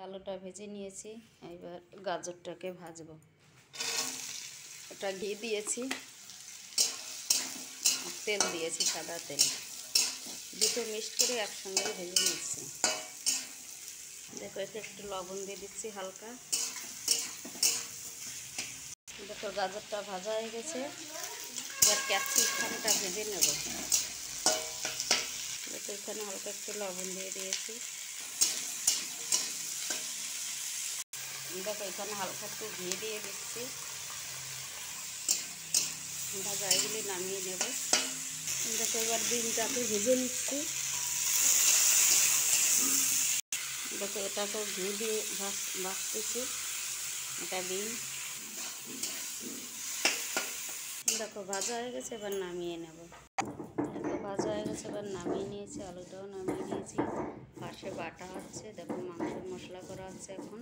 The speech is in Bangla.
আলুটা ভেজে নিয়েছি, এবার গাজরটাকে ভাজবো। এটা ঘি দিয়েছি, তেল দিয়েছি, সাদা তেল, দুটো মিক্সড করে একসঙ্গে ভেজে নিচ্ছি। দেখো এতে একটু লবণ দিয়ে দিচ্ছি হালকা। দেখো গাজরটা ভাজা হয়ে গেছে, এবার ক্যাপসিকামটা ভেজে নেব। দেখো এখানে হালকা একটু লবণ দিয়ে দিয়েছি। দেখো এখানে হালকা একটু ঘি দিয়ে দিচ্ছি। ভাজা এগুলি নামিয়ে নেব। দেখো এবার ডিমটাকে ভেজে নিচ্ছি। দেখো এটাকেও ঘি দিয়ে ভাজতেছি, এটা ডিম। দেখো ভাজা হয়ে গেছে, এবার নামিয়ে নেব। দেখো ভাজা হয়ে গেছে, এবার নামিয়ে নিয়েছি। আলুটাও নামিয়ে নিয়েছি, পাশে বাটা হচ্ছে। দেখো মাংসের মশলা করা হচ্ছে এখন।